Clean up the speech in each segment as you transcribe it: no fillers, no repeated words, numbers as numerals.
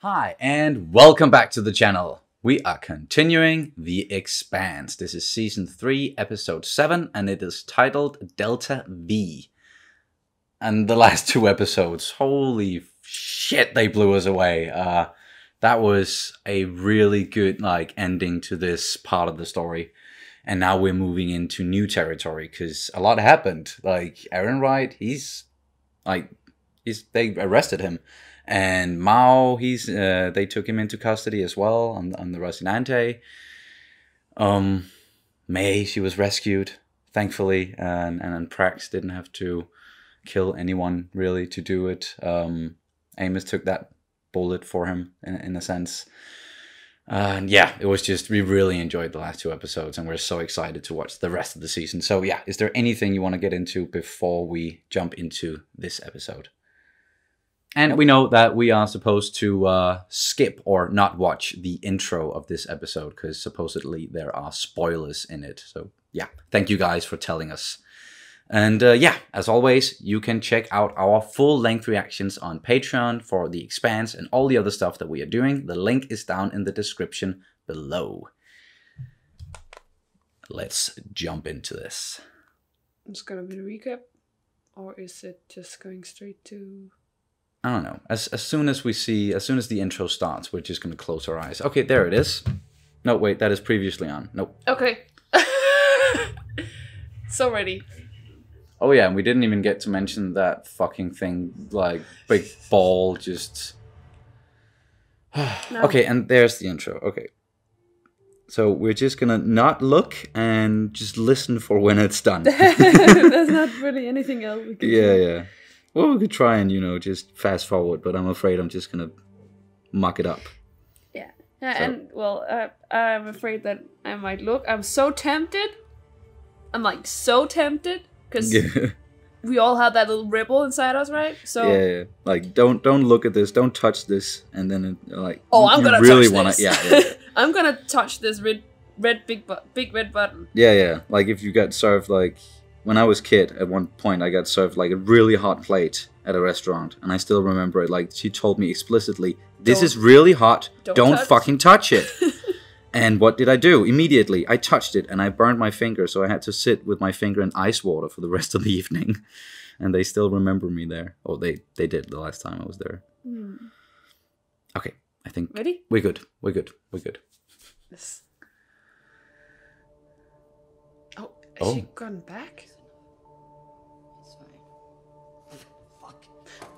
Hi, and welcome back to the channel. We are continuing The Expanse. This is Season 3, Episode 7, and it is titled Delta V. And the last two episodes, holy shit, they blew us away. That was a really good ending to this part of the story. And now we're moving into new territory, because a lot happened. Aaron Wright, they arrested him. And Mao, they took him into custody as well on the Rocinante. May, she was rescued, thankfully, and Prax didn't have to kill anyone really to do it. Amos took that bullet for him in a sense. And yeah, it was just, we really enjoyed the last two episodes, and we're so excited to watch the rest of the season. So yeah, is there anything you want to get into before we jump into this episode? And we know that we are supposed to skip or not watch the intro of this episode because supposedly there are spoilers in it. So yeah, thank you guys for telling us. And yeah, as always, you can check out our full-length reactions on Patreon for The Expanse and all the other stuff that we are doing. The link is down in the description below. Let's jump into this. It's gonna be the recap, or is it just going straight to... I don't know. As soon as the intro starts, we're just going to close our eyes. Okay, there it is. No, wait, that is previously on. Nope. Okay. So ready. Oh yeah, and we didn't even get to mention that fucking thing, big ball just... No. Okay, and there's the intro. Okay. So we're just going to not look and just listen for when it's done. There's not really anything else we can do. Yeah. Well, we could try and, just fast forward, but I'm afraid I'm just going to muck it up. Yeah. And, well, I'm afraid that I might look. I'm so tempted. I'm, so tempted. Because we all have that little ripple inside us, right? So Yeah. Don't look at this. Don't touch this. And then, oh, I'm going to really touch this. Yeah. I'm going to touch this red big red button. Yeah. If you got served, when I was a kid, at one point, I got served a really hot plate at a restaurant, and I still remember it. She told me explicitly, "This is really hot. Don't fucking touch it." And what did I do? Immediately, I touched it, and I burned my finger, so I had to sit with my finger in ice water for the rest of the evening. And they still remember me there. Oh, they did the last time I was there. Okay, I think ready. We're good. Yes. Oh, has she gone back?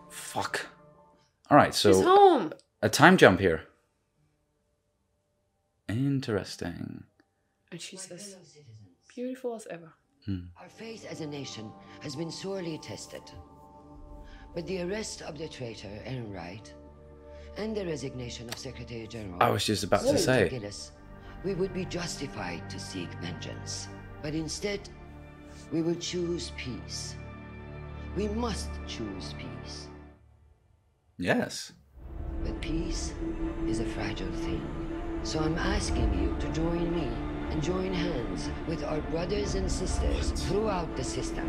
Fuck. Alright, so... She's home! A time jump here. Interesting. And she's as beautiful as ever. Our faith as a nation has been sorely tested. But the arrest of the traitor, Aaron Wright, and the resignation of Secretary General... I was just about to say. Gillis, we would be justified to seek vengeance. But instead, we will choose peace. We must choose peace. Yes. But peace is a fragile thing. So I'm asking you to join me and join hands with our brothers and sisters throughout the system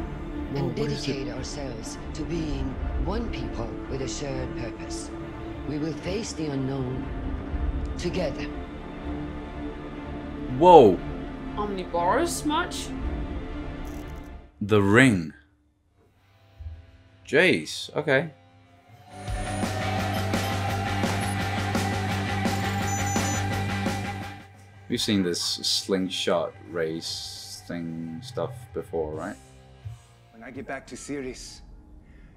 and dedicate ourselves to being one people with a shared purpose. We will face the unknown together. Whoa. Omnivorous much? The ring. Jace, okay. We've seen this slingshot race stuff before, right? When I get back to Ceres,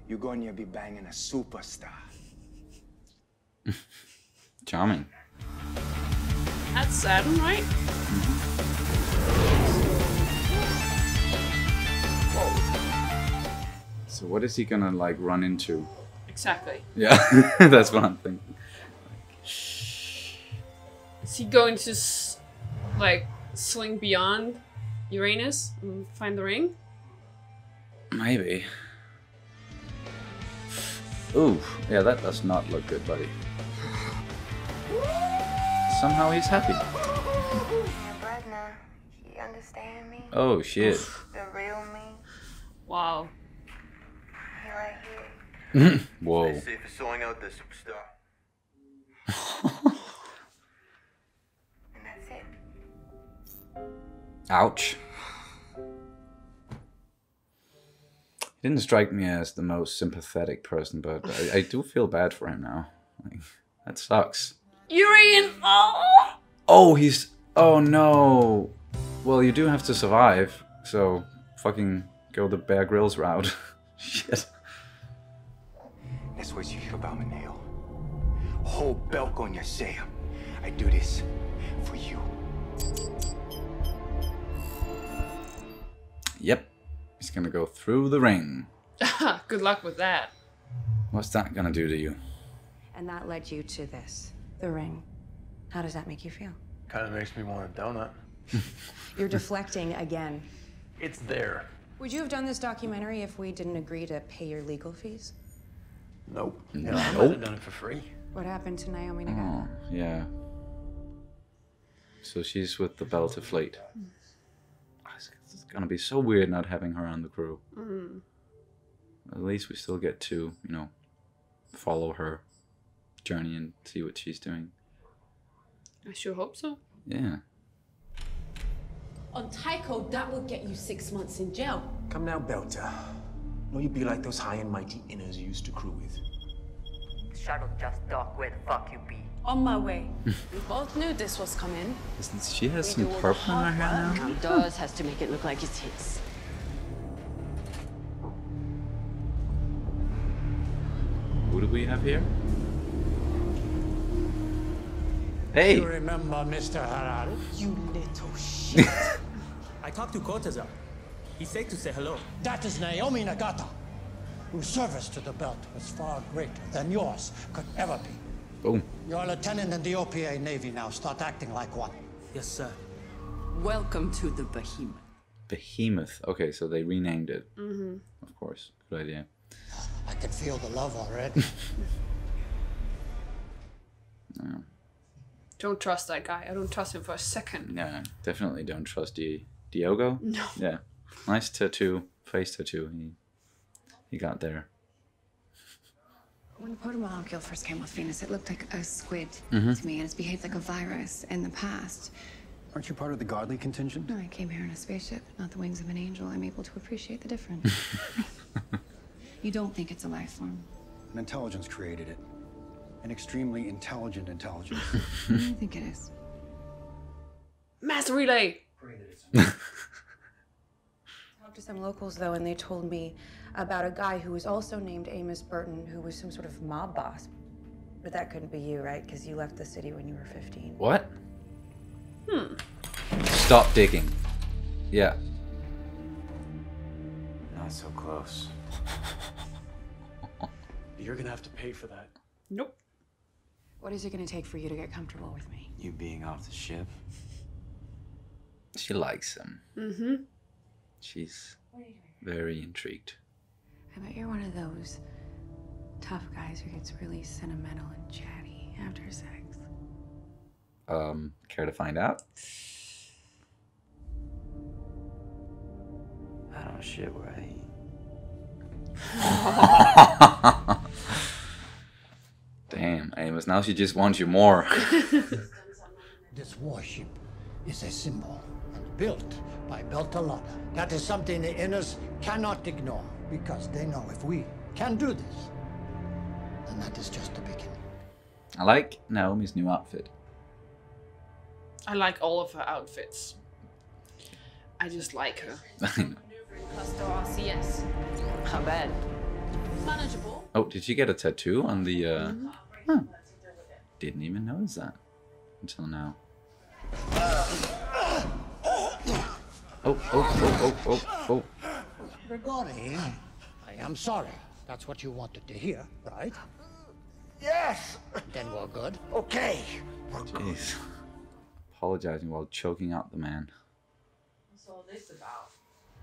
you're going to be banging a superstar. Charming. That's Saturn, right? Whoa. So what is he gonna run into? Exactly. Yeah, that's what I'm thinking. Is he going to sling beyond Uranus and find the ring? Maybe. Ooh, yeah, that does not look good, buddy. Somehow he's happy. You understand me? Oh shit. The real me. Wow. He right here. Whoa. Let's see if it's sewing out the superstar. Ouch. He didn't strike me as the most sympathetic person, but I do feel bad for him now. Like, that sucks. Urian! Oh, he's... Oh, no. Well, you do have to survive, so fucking go the Bear Grylls route. Shit. That's what you hear about Maneo. Whole belt on your say. I do this for you. Yep. He's gonna go through the ring. Good luck with that. What's that gonna do to you? And that led you to this, the ring. How does that make you feel? Kind of makes me want a donut. You're deflecting again. It's there. Would you have done this documentary if we didn't agree to pay your legal fees? Nope. No. Yeah, I might have done it for free. What happened to Naomi Nagata? Oh, yeah. So she's with the Belter fleet. It's gonna be so weird not having her on the crew. At least we still get to, you know, follow her journey and see what she's doing. I sure hope so. Yeah. On Tycho, that would get you 6 months in jail. Come now, Belter. No, you be like those high and mighty inners you used to crew with. Shuttle just dock where the fuck you be. On my way. We both knew this was coming. She has some purple in her hair now. He does has to make it look like it's his. Who do we have here? Hey! You remember Mr. Harari? You little shit. I talked to Cortazar. He said to say hello. That is Naomi Nagata, whose service to the belt was far greater than yours could ever be. Boom. You're a lieutenant in the OPA Navy now. Start acting like one. Yes, sir. Welcome to the Behemoth. Behemoth. Okay, so they renamed it. Of course. Good idea. I can feel the love already. No. Don't trust that guy. I don't trust him for a second. Yeah, definitely don't trust Diogo. No. Yeah. Nice tattoo. Face tattoo. He got there. When the protomolecule first came off Venus, it looked like a squid Mm-hmm. to me, and it's behaved like a virus in the past. Aren't you part of the godly contingent? No, I came here in a spaceship, not the wings of an angel. I'm able to appreciate the difference. You don't think it's a life form? An intelligence created it. An extremely intelligent intelligence. What do you think it is? Mass relay! Talked to some locals, though, and they told me about a guy who was also named Amos Burton, who was some sort of mob boss. But that couldn't be you, right? Because you left the city when you were 15. What? Stop digging. Yeah. Not so close. You're gonna have to pay for that. Nope. What is it going to take for you to get comfortable with me? You being off the ship? She likes him. Mm-hmm. She's very intrigued. I bet you're one of those tough guys who gets really sentimental and chatty after sex. Care to find out? I don't shit right. Damn, Amos, now she just wants you more. This warship is a symbol and built by Beltalana. That is something the inners cannot ignore, because they know if we can do this, then that is just the beginning. I like Naomi's new outfit. I like all of her outfits. I just like her. I know. Cluster RCS. How bad? Manageable. Oh, did she get a tattoo on the, Huh. Didn't even notice that until now. Oh. Grigori, I am sorry. That's what you wanted to hear, right? Yes! Then we're good. Okay. Jeez. Apologizing while choking out the man. What's all this about?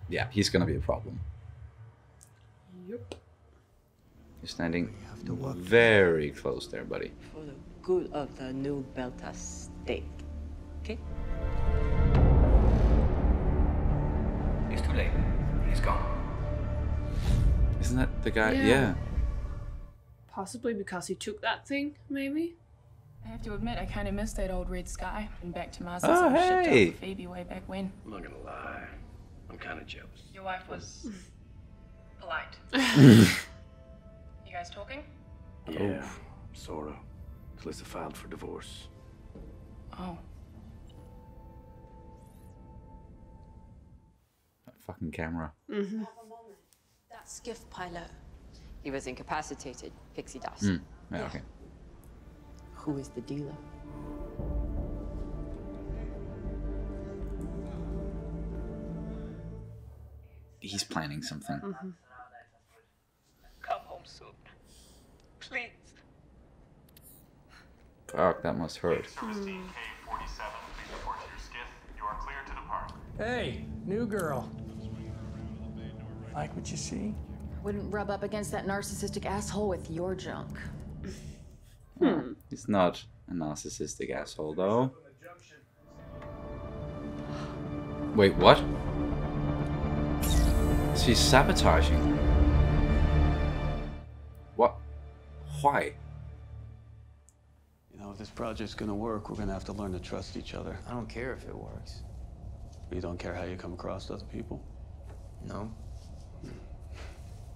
Yeah, he's gonna be a problem. Yep. You're standing very close there, buddy. For the good of the new Belta state. Okay? It's too late. He's gone. Isn't that the guy? Yeah. Yeah. Possibly because he took that thing, maybe? I have to admit, I kind of missed that old red sky. Been back to Mars Oh, since I was shipped hey. out with Phoebe way back when. I'm not gonna lie. I'm kind of jealous. Your wife was polite. You guys talking? Yeah, sorta. Alyssa filed for divorce. Oh. That fucking camera. Mm-hmm. That skiff pilot. He was incapacitated. Pixie dust. Mm. Yeah, okay. Who is the dealer? He's planning something. Mm-hmm. Come home soon. Please. Fuck, that must hurt. Hey, new girl. Like what you see? Wouldn't rub up against that narcissistic asshole with your junk. He's not a narcissistic asshole, though. Wait, what? She's sabotaging. What? Why? You know, if this project's gonna work, we're gonna have to learn to trust each other. I don't care if it works. You don't care how you come across to other people? No.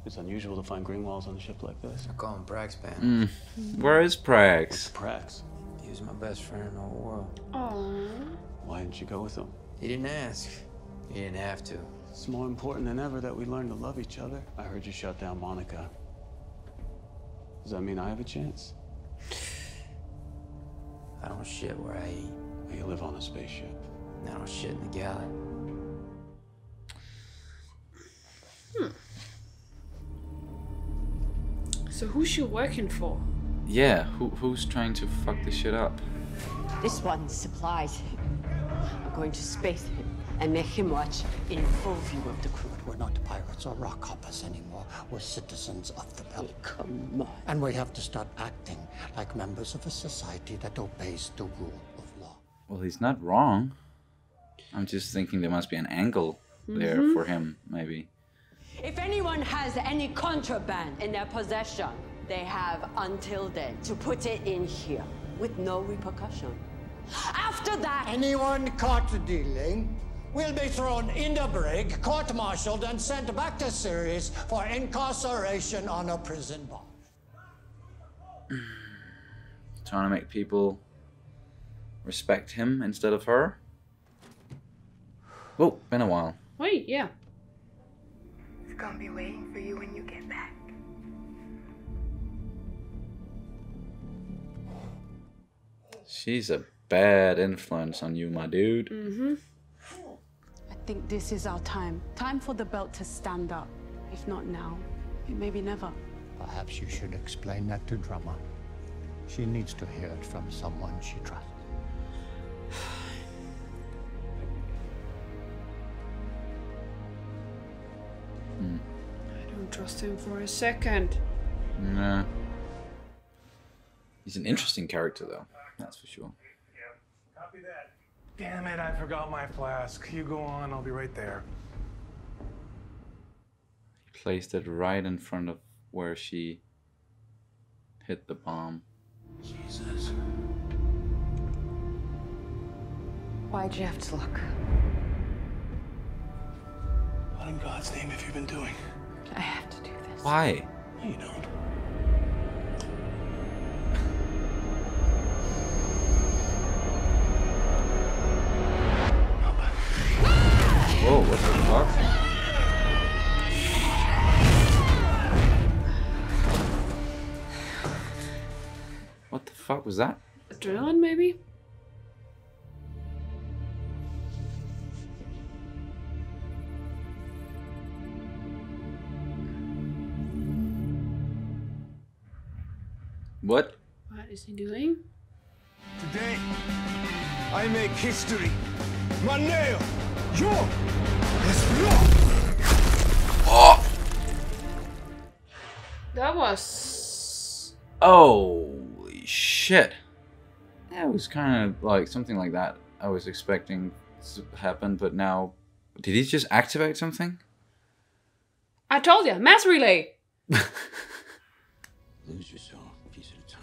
It's unusual to find green walls on a ship like this. I call him Praxpan. Where is Prax? Prax? He was my best friend in the whole world. Aww. Why didn't you go with him? He didn't ask. He didn't have to. It's more important than ever that we learn to love each other. I heard you shut down Monica. Does that mean I have a chance? I don't shit where I eat. Well, you live on a spaceship. I don't shit in the galley. So who's she working for? Yeah, who's trying to fuck this shit up? This one supplies him. I'm going to space him and make him watch in full view of the crew. We're not pirates or rock hoppers anymore. We're citizens of the belt. Come on. And we have to start acting like members of a society that obeys the rule of law. Well, he's not wrong. I'm just thinking there must be an angle there for him, maybe. If anyone has any contraband in their possession, they have until then to put it in here with no repercussion. After that, Anyone caught dealing will be thrown in the brig, court-martialed, and sent back to Ceres for incarceration on a prison bond. Trying to make people respect him instead of her. Oh, been a while. Wait, yeah. It's gonna be waiting for you when you get back. She's a bad influence on you, my dude. Mm-hmm. I think this is our time. Time for the belt to stand up. If not now, it may be never. Perhaps you should explain that to Drummer. She needs to hear it from someone she trusts. I don't trust him for a second. Nah. He's an interesting character, though. That's for sure. Copy that. Damn it, I forgot my flask. You go on, I'll be right there. He placed it right in front of where she hit the bomb. Jesus. why'd you have to look? What in God's name have you been doing? I have to do this. Why? No, you don't. Whoa, what the fuck? What the fuck was that? Adrenaline, maybe? What? What is he doing? Today, I make history. Maneo, yo, Oh! That was... Holy shit. That was kind of like something like that I was expecting to happen, but now... Did he just activate something? I told you, mass relay! Lose yourself, a piece at a time.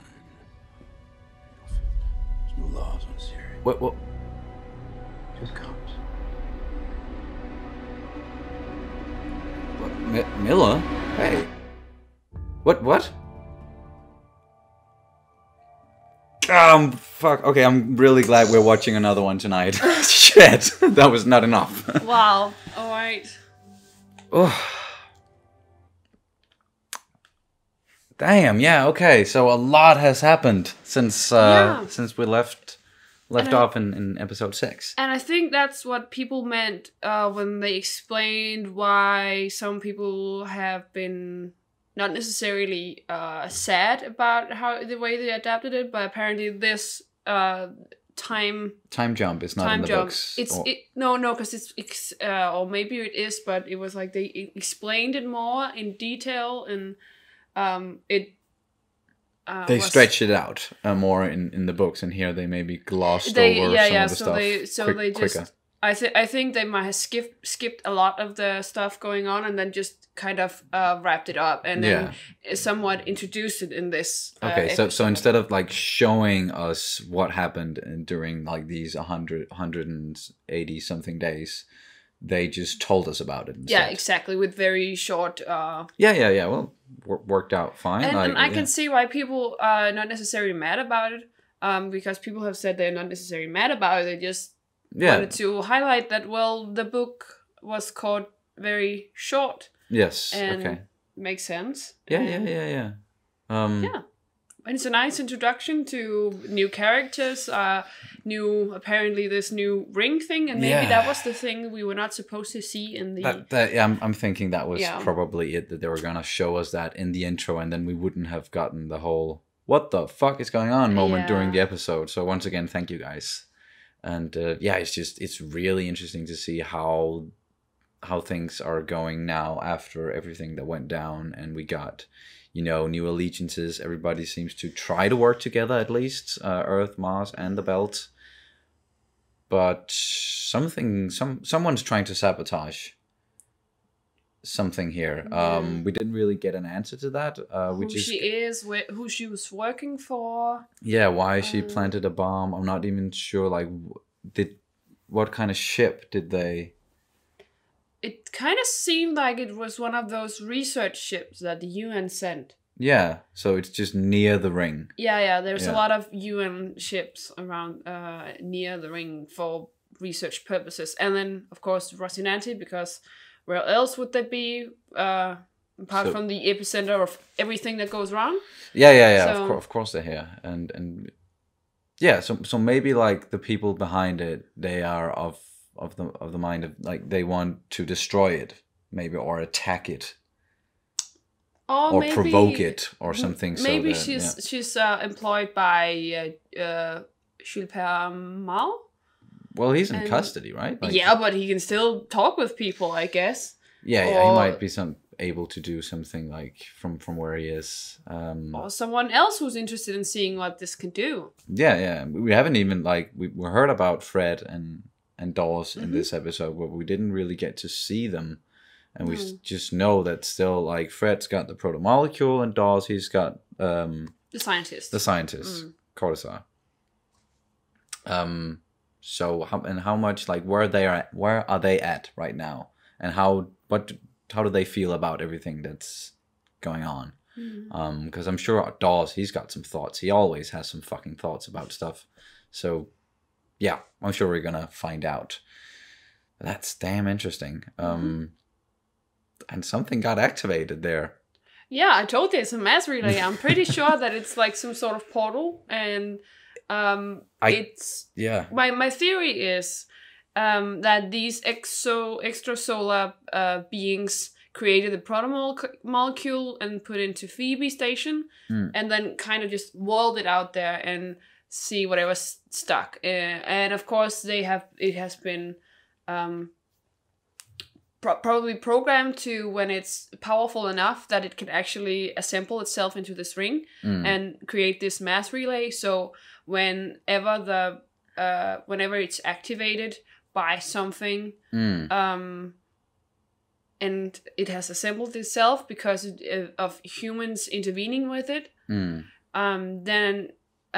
The laws on Sirius. What? Just cops. What? Miller? Hey. What? Fuck. Okay, I'm really glad we're watching another one tonight. Shit, that was not enough. Wow. All right. Oh. Damn. Yeah. Okay. So a lot has happened since we left off in episode 6. And I think that's what people meant when they explained why some people have been not necessarily sad about how the way they adapted it, but apparently this time jump is not in the books. No, because it's or maybe it is, but it was like they explained it more in detail, and they stretched it out more in the books, and here they maybe glossed over some of the stuff. Quicker. I think they might have skipped a lot of the stuff going on, and then just kind of wrapped it up, and then somewhat introduced it in this. Okay, so instead of like showing us what happened during like these 180 something days, they just told us about it instead. Yeah, exactly, with very short. Yeah. Well, worked out fine. And I can see why people are not necessarily mad about it. Because people have said they're not necessarily mad about it. They just wanted to highlight that. Well, the book was called very short. Yes. And okay. Makes sense. Yeah. Yeah. And it's a nice introduction to new characters, apparently this new ring thing, and maybe that was the thing we were not supposed to see in the... I'm thinking that was probably it, that they were going to show us that in the intro, and then we wouldn't have gotten the whole, what the fuck is going on moment during the episode. So once again, thank you guys. And it's really interesting to see how things are going now after everything that went down, and we got... new allegiances. Everybody seems to try to work together, at least. Earth, Mars, and the Belt. But someone's trying to sabotage something here. We didn't really get an answer to that. Who she was working for. Yeah, why she planted a bomb. I'm not even sure, like, what kind of ship did they... It kind of seemed like it was one of those research ships that the UN sent. Yeah, so it's just near the ring. Yeah, there's a lot of UN ships around near the ring for research purposes. And then, of course, Rocinante, because where else would they be apart from the epicenter of everything that goes wrong? Yeah, so, of course they're here. And yeah, so maybe like the people behind it, they are of the mind of like they want to destroy it, maybe, or attack it, or maybe, provoke it, or something. Maybe so that, she's employed by Gilbert Mal. Well, he's in custody, right? Like, yeah, but he can still talk with people, I guess. Yeah, he might be able to do something like from where he is. Or someone else who's interested in seeing what this can do. Yeah. We haven't even we heard about Fred and Dawes in this episode, but we didn't really get to see them, and we just know that still, like, Fred's got the proto-molecule, and Dawes, he's got the scientist Cortazar. So how much, like, where are they at right now, and how do they feel about everything that's going on? Because I'm sure Dawes, he's got some thoughts. He always has some fucking thoughts about stuff. So yeah, I'm sure we're gonna find out. That's damn interesting. And something got activated there. Yeah, I told you it's a mass relay. I'm pretty sure that it's like some sort of portal, and my theory is that these extrasolar beings created the proto-molecule and put into Phoebe Station, and then kind of just walled it out there and see whatever's stuck. And of course it has been probably programmed to, when it's powerful enough, that it can actually assemble itself into this ring and create this mass relay. So whenever it's activated by something, and it has assembled itself because of humans intervening with it, then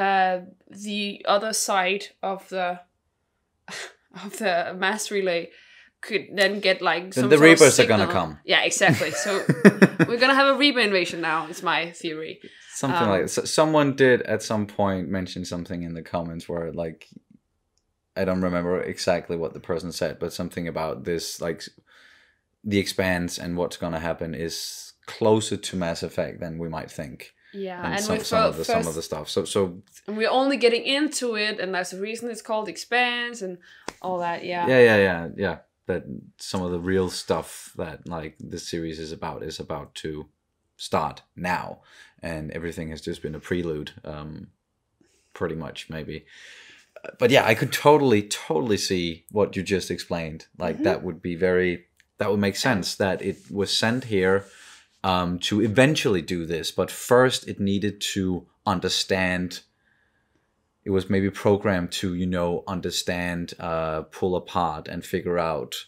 the other side of the mass relay could then get like some the sort of Reapers are signal. gonna come. Yeah, exactly. So we're gonna have a Reaper invasion now. Is my theory. Something like someone did at some point mention something in the comments where like I don't remember exactly what the person said, but something about this like the Expanse and what's gonna happen is closer to Mass Effect than we might think. Yeah, and and some of the stuff. So and we're only getting into it, and that's the reason it's called Expanse and all that. Yeah. Yeah. That some of the real stuff that like this series is about to start now, and everything has just been a prelude, pretty much maybe. But yeah, I could totally see what you just explained. Like that would make sense that it was sent here to eventually do this, but first it needed to understand. It was maybe programmed to, understand, pull apart and figure out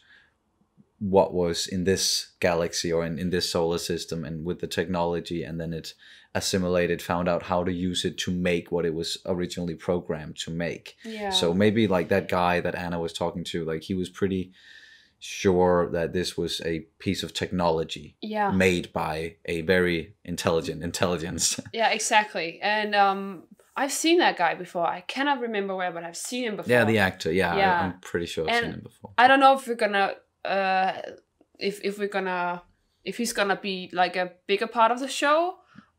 what was in this galaxy or in this solar system and with the technology, and then it assimilated, found out how to use it to make what it was originally programmed to make. Yeah. So maybe like that guy that Anna was talking to, like he was pretty sure that this was a piece of technology made by a very intelligent intelligence. Yeah, exactly. And I've seen that guy before. I cannot remember where, but I've seen him before. Yeah, the actor. Yeah. I'm pretty sure I've seen him before. I don't know if we're gonna, if he's gonna be like a bigger part of the show.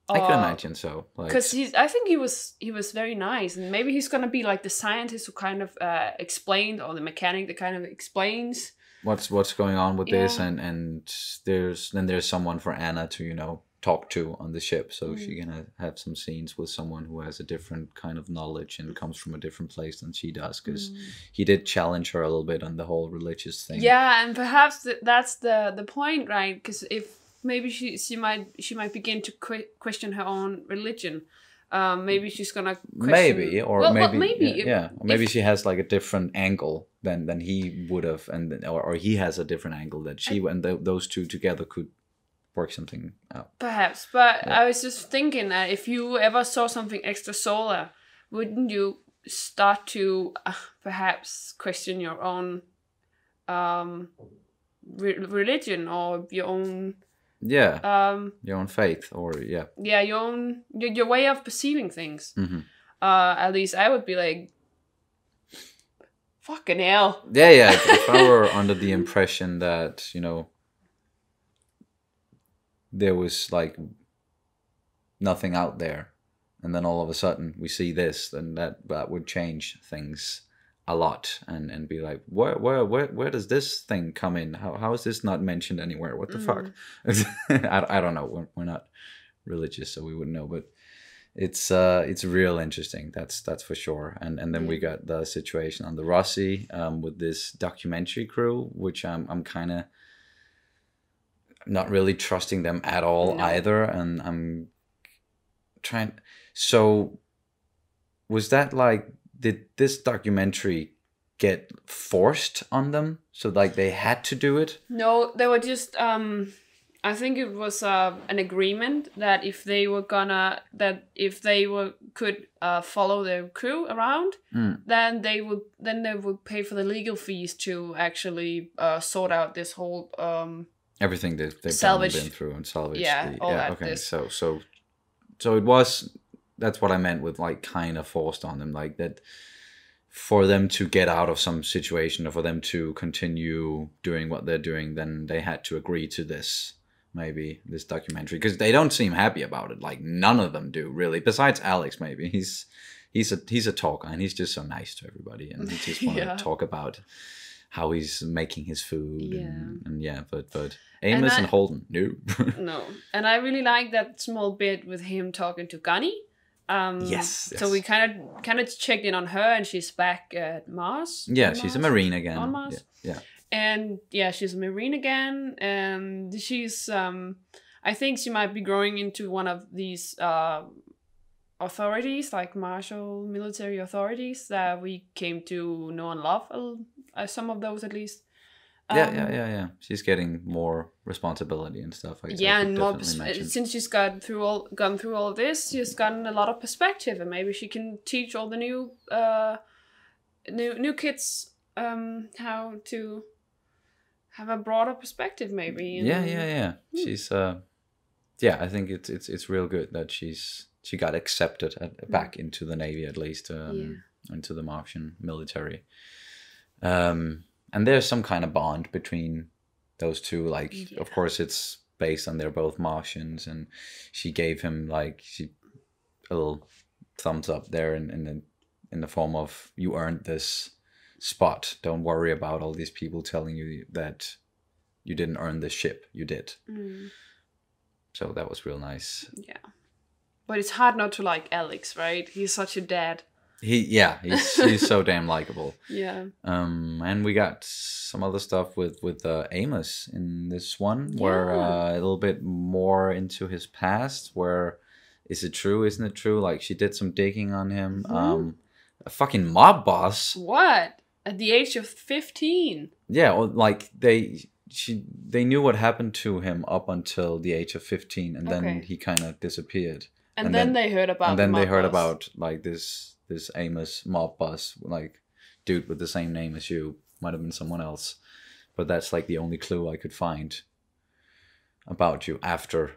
I can imagine so. Because I think he was very nice, and maybe he's gonna be like the scientist who kind of explained, or the mechanic that kind of explains what's going on with this, and there's someone for Anna to talk to on the ship, so she's gonna have some scenes with someone who has a different kind of knowledge and comes from a different place than she does, because he did challenge her a little bit on the whole religious thing. Yeah, and perhaps that's the point, right? Because if maybe she might begin to question her own religion. Maybe she's gonna question... maybe she has like a different angle than he would have, or he has a different angle that she and those two together could work something out. Perhaps, but I was just thinking that if you ever saw something extrasolar, wouldn't you start to perhaps question your own religion or your own your own faith, or your own your way of perceiving things. At least I would be like, fucking hell. If I were under the impression that there was like nothing out there, and then all of a sudden we see this, then that would change things a lot, and be like, where does this thing come in? How is this not mentioned anywhere? What the fuck? I don't know. We're not religious, so we wouldn't know, but it's real interesting. That's for sure. And then we got the situation on the Rossi with this documentary crew, which I'm kind of not really trusting them at all either, and I'm trying. So was that like, did this documentary get forced on them, so like they had to do it? No, they were just I think it was an agreement that if they could follow their crew around, then they would pay for the legal fees to actually sort out this whole everything they've been through and salvage. Okay. So it was. That's what I meant with like kind of forced on them, like that for them to get out of some situation or for them to continue doing what they're doing, then they had to agree to this documentary, because they don't seem happy about it. Like none of them do really, besides Alex. Maybe he's a talker and he's just so nice to everybody, and he just want to talk about how he's making his food but Amos and Holden, no. And I really like that small bit with him talking to Gunny. Yes. So we kind of checked in on her, and she's back at Mars. Yeah, she's a Marine again. On Mars. Yeah. And she's a Marine again, and she's I think she might be growing into one of these authorities, like martial military authorities that we came to know and love, some of those at least. Yeah. She's getting more responsibility and stuff. Yeah, and more since she's gone through all of this, she's gotten a lot of perspective, and maybe she can teach all the new kids how to have a broader perspective, maybe. Yeah. She's I think it's real good that she got accepted back into the Navy, at least, into the Martian military. And there's some kind of bond between those two. Like, of course, it's based on they're both Martians, and she gave him a little thumbs up there in the form of, you earned this spot. Don't worry about all these people telling you that you didn't earn this ship. You did. So that was real nice. Yeah. But it's hard not to like Alex, right? He's such a dad. He's so damn likable. Yeah. And we got some other stuff with Amos in this one, where a little bit more into his past. Where is it true? Isn't it true? Like, she did some digging on him. A fucking mob boss. What? At the age of 15? Yeah, or like they knew what happened to him up until the age of 15, and then he kind of disappeared. And then they heard about. And then they heard about like this Amos mob boss, like dude with the same name as you. Might have been someone else, but that's like the only clue I could find about you after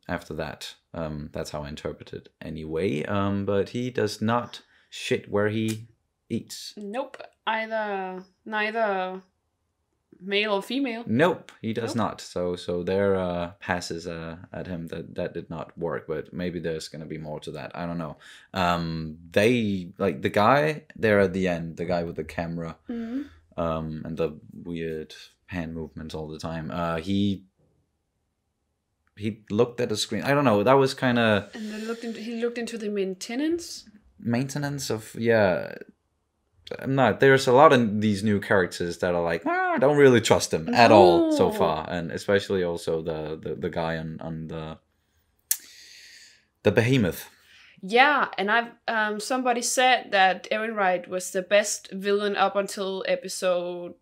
that. That's how I interpret it anyway. But he does not shit where he eats. Nope. Neither male or female. Nope, he does not. So their passes at him that did not work, but maybe there's gonna be more to that. I don't know. They, like, the guy there at the end, the guy with the camera, and the weird hand movements all the time. He looked at the screen. I don't know. That was kind of. And then he looked into the maintenance of there's a lot of these new characters that are like, I don't really trust them at all so far, and especially also the guy on the behemoth. Yeah, and I've somebody said that Erin Wright was the best villain up until episode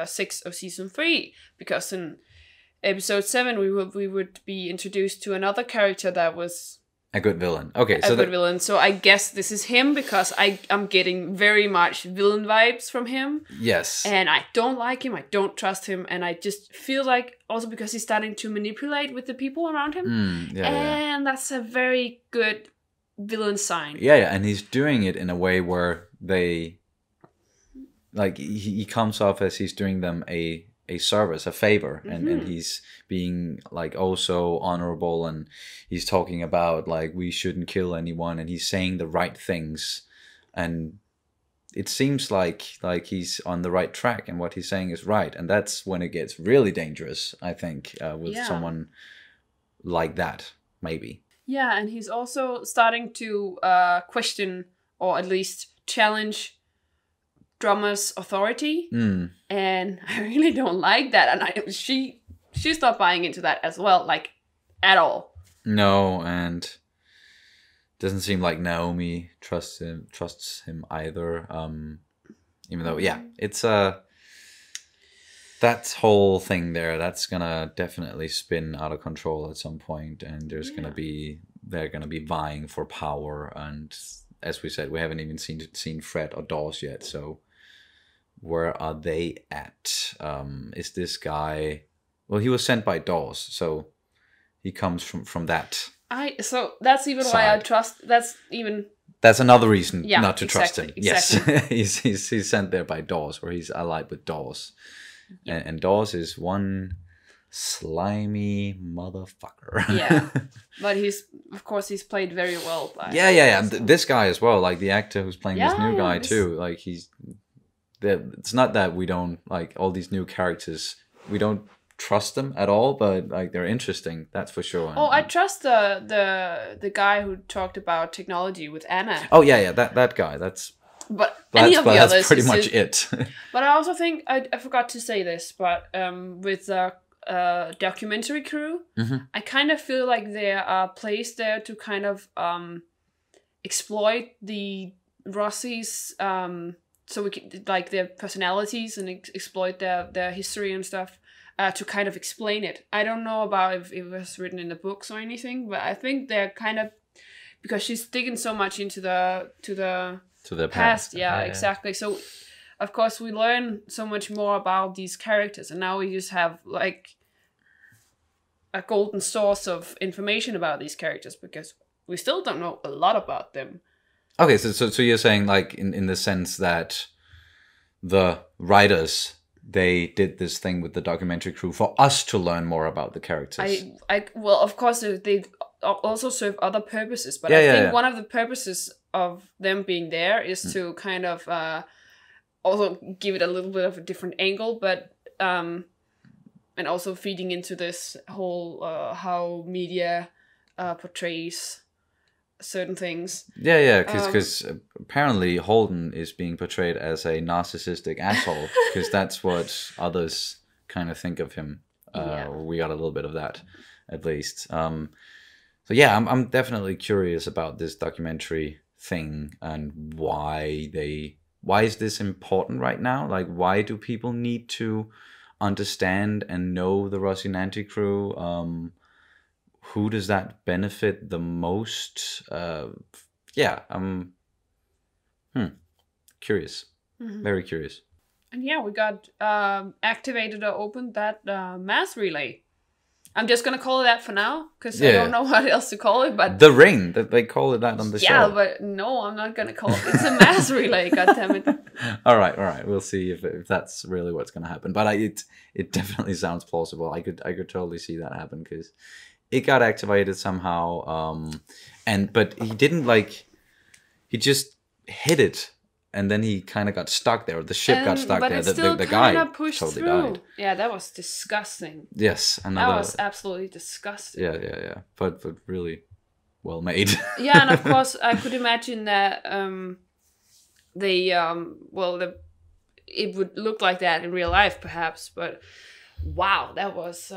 6 of season 3, because in episode 7 we would be introduced to another character that was a good villain. Okay, so good villain. So I guess this is him, because I'm getting very much villain vibes from him. Yes. And I don't like him. I don't trust him. And I just feel like, also because he's starting to manipulate with the people around him. And that's a very good villain sign. Yeah. And he's doing it in a way where they, like, he comes off as he's doing them a service, a favor, and he's being like also honorable, and he's talking about like we shouldn't kill anyone, and he's saying the right things, and it seems like he's on the right track, and what he's saying is right, and that's when it gets really dangerous, I think, with someone like that, maybe. Yeah, and he's also starting to question, or at least challenge, Drummer's authority, and I really don't like that, and she's not buying into that as well, like, at all. No, and doesn't seem like Naomi trusts him either. Even though, it's that whole thing there, that's gonna definitely spin out of control at some point, and they're gonna be vying for power, and as we said, we haven't even seen Fred or Dawes yet, so. Where are they at? Is this guy? Well, he was sent by Dawes, so he comes from that. So that's even side. Why I trust. That's another reason not to trust him. Exactly. Yes, he's sent there by Dawes, where he's allied with Dawes, and Dawes is one slimy motherfucker. Yeah, but he's played very well. Yeah. This guy as well, like the actor who's playing this new guy too, like he's. It's not that we don't like all these new characters. We don't trust them at all, but like they're interesting. That's for sure. Oh, I trust the guy who talked about technology with Anna. Oh yeah, that guy. That's pretty much it. But I also think I forgot to say this, but with the documentary crew, I kind of feel like there are placed there to kind of exploit the Rossi's so we could like their personalities and exploit their history and stuff to kind of explain it. I don't know about if it was written in the books or anything, but I think they're kind of, because she's digging so much into the past. Yeah, exactly. So of course we learn so much more about these characters, and now we just have like a golden source of information about these characters, because we still don't know a lot about them. Okay, so you're saying like in the sense that the writers, they did this thing with the documentary crew for us to learn more about the characters. Well, of course they also serve other purposes, but I think one of the purposes of them being there is to kind of also give it a little bit of a different angle, but and also feeding into this whole how media portrays certain things. Yeah, because apparently Holden is being portrayed as a narcissistic asshole, because that's what others kind of think of him. We got a little bit of that, at least. So yeah, I'm definitely curious about this documentary thing and why is this important right now? Like, why do people need to understand and know the Rocinante crew? Who does that benefit the most? I'm curious. Very curious. And yeah, we got activated or opened that mass relay. I'm just gonna call it that for now, because I don't know what else to call it. But the ring, that they call it that on the show. Yeah, but no, I'm not gonna call it. It's a mass relay. Goddammit. All right. We'll see if that's really what's gonna happen. But it definitely sounds plausible. I could totally see that happen, because it got activated somehow. But he didn't he just hit it. And then he kind of got stuck there. The ship got stuck there. The guy pushed totally through. died. Yeah, that was disgusting. Yes, that was absolutely disgusting. Yeah. But really well made. Yeah, and of course I could imagine that it would look like that in real life, perhaps. But wow, that was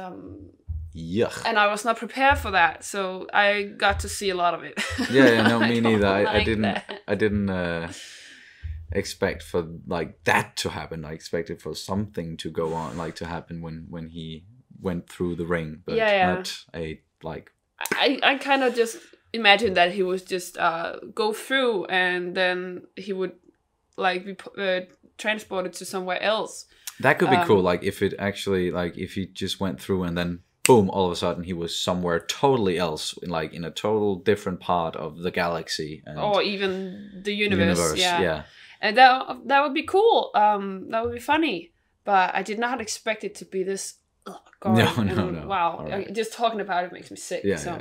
yuck. And I was not prepared for that, so I got to see a lot of it. Yeah, no, me neither. I didn't expect for that to happen. I expected for something to go on, to happen when he went through the ring, but not a I kind of just imagined that he would just go through, and then he would be transported to somewhere else. That could be cool. If it actually if he just went through and then boom, all of a sudden he was somewhere totally else, in a total different part of the galaxy, or even the universe. Yeah. And that would be cool. That would be funny. But I did not expect it to be this. Oh God. No. Wow. Right. Just talking about it makes me sick. Yeah.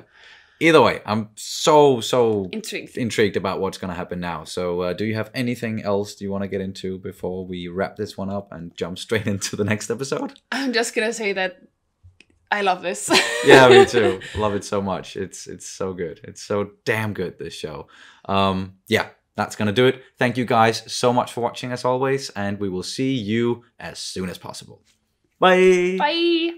Either way, I'm so intrigued about what's going to happen now. So do you have anything else you want to get into before we wrap this one up and jump straight into the next episode? I'm just going to say that I love this. Yeah, me too. Love it so much. It's so good. It's so damn good, this show. That's going to do it. Thank you guys so much for watching as always, and we will see you as soon as possible. Bye. Bye.